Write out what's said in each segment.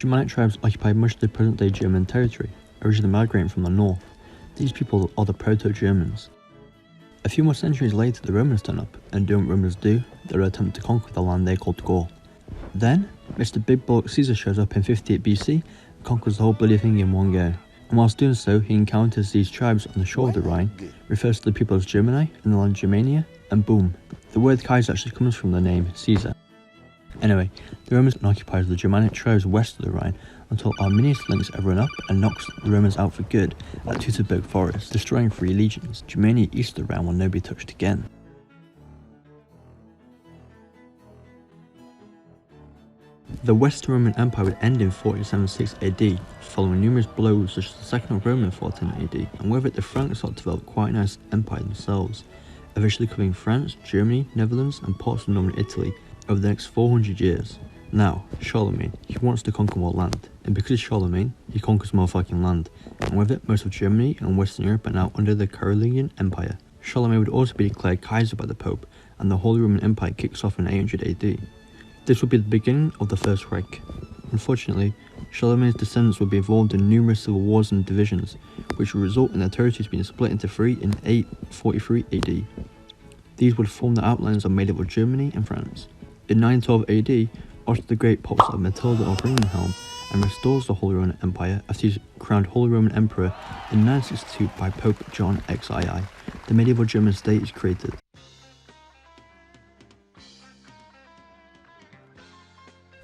Germanic tribes occupied much of the present-day German territory, originally migrating from the north. These people are the Proto-Germans. A few more centuries later, the Romans turn up, and doing what Romans do, they attempt to conquer the land they called Gaul. Then, Mr. Big Bullock Caesar shows up in 58 BC and conquers the whole bloody thing in one go. And whilst doing so, he encounters these tribes on the shore of the Rhine, refers to the people as Germani in the land Germania, and boom, the word Kaiser actually comes from the name Caesar. Anyway, the Romans occupied the Germanic tribes west of the Rhine until Arminius links everyone up and knocks the Romans out for good at Teutoburg Forest, destroying 3 legions. Germania east of the Rhine will never be touched again. The Western Roman Empire would end in 476 AD, following numerous blows such as the Second of Rome in 14 AD, and with it the Franks sought to develop quite a nice empire themselves, eventually covering France, Germany, Netherlands and parts of northern Italy over the next 400 years. Now, Charlemagne, he wants to conquer more land, and because he's Charlemagne, he conquers more fucking land, and with it most of Germany and Western Europe are now under the Carolingian Empire. Charlemagne would also be declared Kaiser by the Pope, and the Holy Roman Empire kicks off in 800 AD. This would be the beginning of the First Reich. Unfortunately, Charlemagne's descendants would be involved in numerous civil wars and divisions, which would result in their territories being split into 3 in 843 AD. These would form the outlines of medieval Germany and France. In 912 AD, Otto the Great pops up Matilda of Ringenhelm and restores the Holy Roman Empire after he's crowned Holy Roman Emperor in 962 by Pope John XII. The medieval German state is created.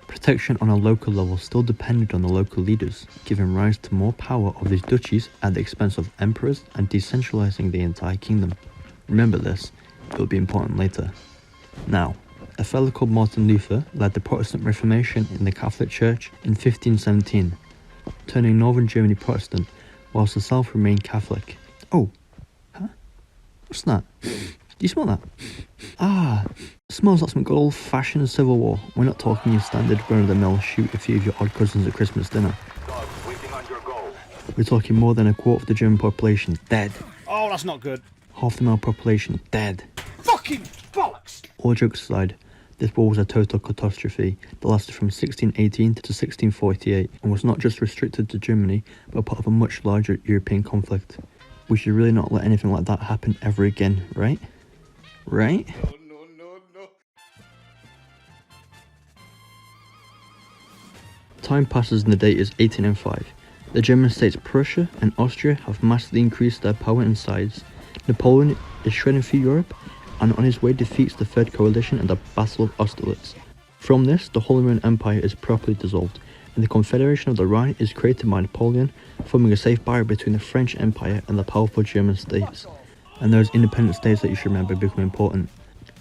Protection on a local level still depended on the local leaders, giving rise to more power of these duchies at the expense of emperors and decentralizing the entire kingdom. Remember this, it will be important later. Now, a fellow called Martin Luther led the Protestant Reformation in the Catholic Church in 1517, turning northern Germany Protestant whilst the south remained Catholic. Oh, huh? What's that? Do you smell that? Ah, it smells like some good old-fashioned Civil War. We're not talking your standard run-of-the-mill shoot a few of your odd cousins at Christmas dinner. We're talking more than a quarter of the German population dead. Oh, that's not good. Half the male population dead. Fucking bollocks! All jokes aside, this war was a total catastrophe that lasted from 1618 to 1648 and was not just restricted to Germany, but part of a much larger European conflict. We should really not let anything like that happen ever again, right? Right? No. Time passes and the date is 1805. The German states Prussia and Austria have massively increased their power and size. Napoleon is shredding through Europe and on his way defeats the Third Coalition at the Battle of Austerlitz. From this, the Holy Roman Empire is properly dissolved, and the Confederation of the Rhine is created by Napoleon, forming a safe barrier between the French Empire and the powerful German states. And those independent states that you should remember become important.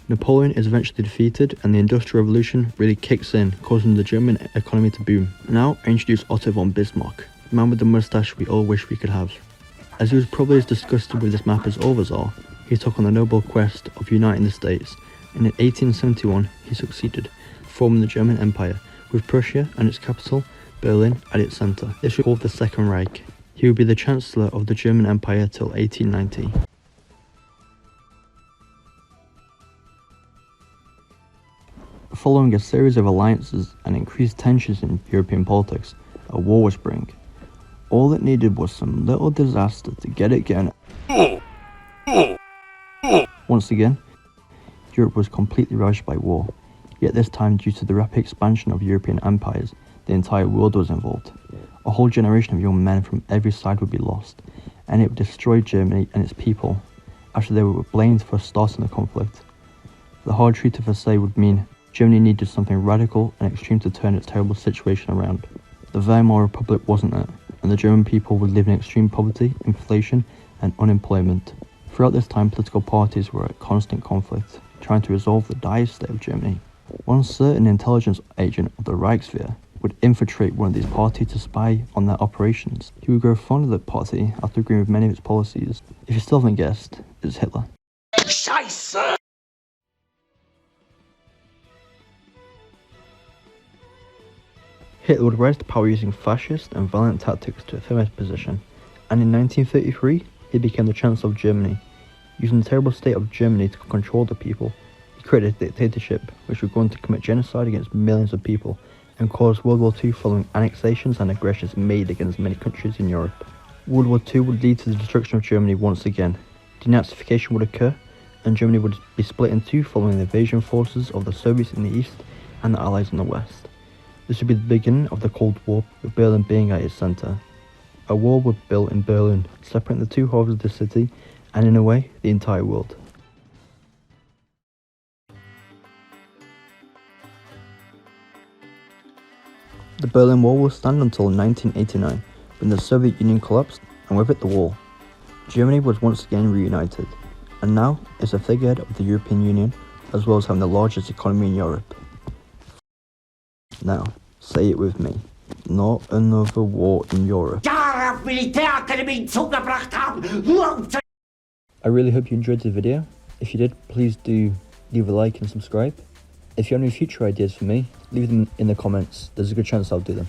Napoleon is eventually defeated, and the Industrial Revolution really kicks in, causing the German economy to boom. Now, I introduce Otto von Bismarck, the man with the moustache we all wish we could have. As he was probably as disgusted with this map as all of us are, he took on the noble quest of uniting the states, and in 1871 he succeeded, forming the German Empire, with Prussia and its capital, Berlin, at its centre. This was called the Second Reich. He would be the Chancellor of the German Empire till 1890. Following a series of alliances and increased tensions in European politics, a war was brewing. All it needed was some little disaster to get it going. Once again, Europe was completely ravaged by war, yet this time due to the rapid expansion of European empires, the entire world was involved. A whole generation of young men from every side would be lost, and it would destroy Germany and its people, after they were blamed for starting the conflict. The hard Treaty of Versailles would mean Germany needed something radical and extreme to turn its terrible situation around. The Weimar Republic wasn't it, and the German people would live in extreme poverty, inflation, and unemployment. Throughout this time, political parties were at constant conflict, trying to resolve the dire state of Germany. One certain intelligence agent of the Reichswehr would infiltrate one of these parties to spy on their operations. He would grow fond of the party after agreeing with many of its policies. If you still haven't guessed, it's Hitler. Scheiße! Hitler would rise to power using fascist and violent tactics to affirm his position, and in 1933, he became the Chancellor of Germany. Using the terrible state of Germany to control the people, he created a dictatorship which would go on to commit genocide against millions of people and caused World War II following annexations and aggressions made against many countries in Europe. World War II would lead to the destruction of Germany once again. Denazification would occur, and Germany would be split in two following the invasion forces of the Soviets in the east and the Allies in the west. This would be the beginning of the Cold War, with Berlin being at its centre. A wall was built in Berlin, separating the two halves of the city, and in a way, the entire world. The Berlin Wall will stand until 1989, when the Soviet Union collapsed, and with it the wall. Germany was once again reunited, and now is a figurehead of the European Union, as well as having the largest economy in Europe. Now, say it with me. Not another war in Europe. I really hope you enjoyed the video. If you did, please do leave a like and subscribe. If you have any future ideas for me, leave them in the comments. There's a good chance I'll do them.